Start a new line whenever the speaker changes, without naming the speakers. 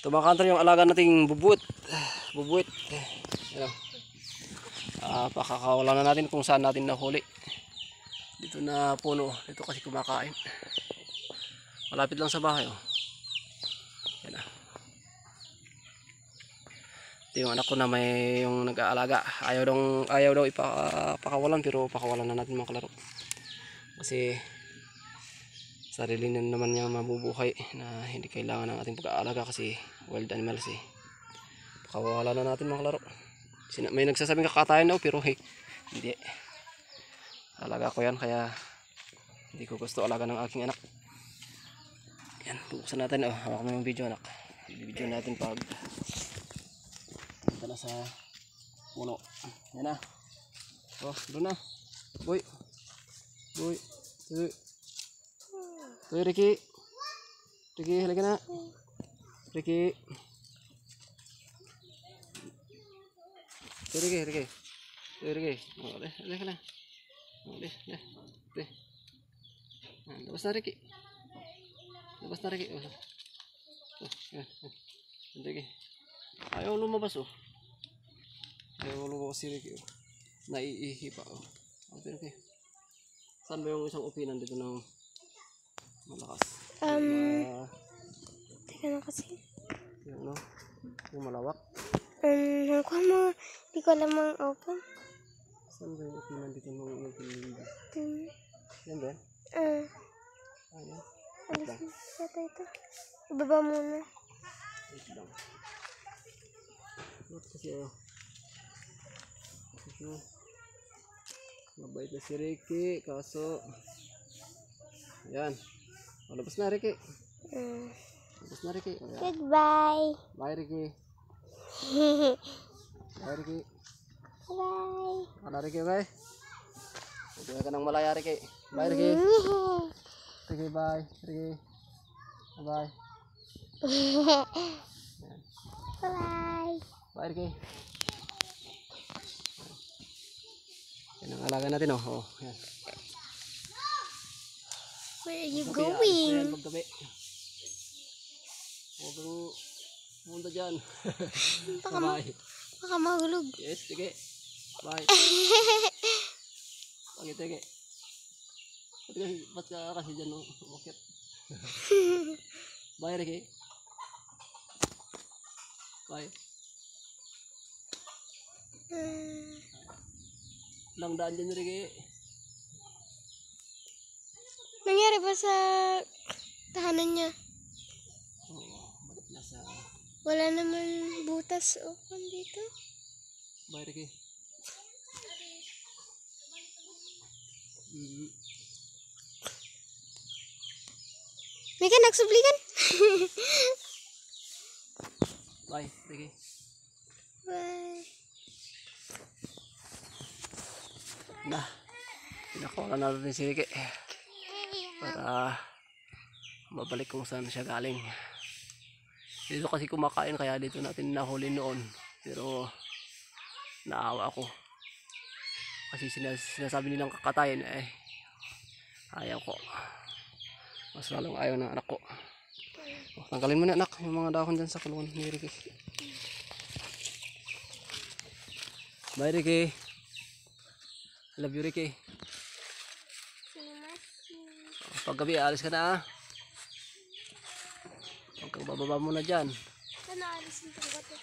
Tumakantar yung alaga nating bubuit. Bubuit. Yan. Pakakawalan na natin kung saan natin nahuli. Dito na puno. Dito kasi kumakain. Malapit lang sa bahay. Oh. Yan. Ito yung anak ko na may yung nag-aalaga. Ayaw daw ipakawalan, pero pakawalan na natin mga kalaro. Kasi sarili na naman niya mabubuhay na hindi kailangan ng ating pag-aalaga kasi wild animals eh. Pakawala na natin mga kalaro. May nagsasabing kakatayan daw pero hindi. Alaga ko yan kaya hindi ko gusto alaga ng aking anak. Yan, buksan natin. Hawak mo yung video anak. I-video natin pag punta na sa puno. Yan na. Doon na. Boy. Uy, Ricky. Halika na. Ricky. Halika na. Labas na, Ricky. Ricky. Ayaw lumabas Ayaw lumabas si Ricky Naiihi pa Okay. Saan ba yung isang upinan dito ng malakas?
Teka na kasi.
Yung malawak?
Hindi ko alam ang open.
Saan ba yung upinan dito ng yan ba? Ayan.
Ito. Ibaba muna.
Wait lang. Kasi mabait na si Ricky, kaso yan. Labas na Ricky.
Goodbye.
Bye Ricky. Bye Ricky.
Bye.
Ano Ricky, bye. Huwag ka nang malaya Ricky. Bye Ricky. Ricky, bye. Ricky. Bye.
Bye.
Bye Ricky. Yan ang alaga natin Yan.
Where are you
Ayan,
going?
maggabi. Huwag kang pumunta dyan. Bye.
Baka mahulog.
Yes, sige. Bye. Sige. Ba't ka kasi dyan umakit? Bye, Ricky. Bye. Lang daan dyan, Ricky.
Nangyari ba sa tahanan niya?
Balik na sa...
Wala naman butas open dito.
Bye, Ricky.
May ka nagsublikan?
Bye, Ricky.
Bye.
Pinakuha na natin si Ricky para mabalik kung saan siya galing. Dito kasi kumakain kaya dito natin nahuli noon, pero naawa ako kasi sinasabi nilang kakatayin ayaw ko, mas lalong ayaw ng anak ko. Tanggalin mo na anak yung mga dahon dyan sa kulungan ni Ricky. Bye Ricky. I love you Ricky. Paggabi alis ka na Huwag kang bababa muna dyan.
Ano alis yung pagbato?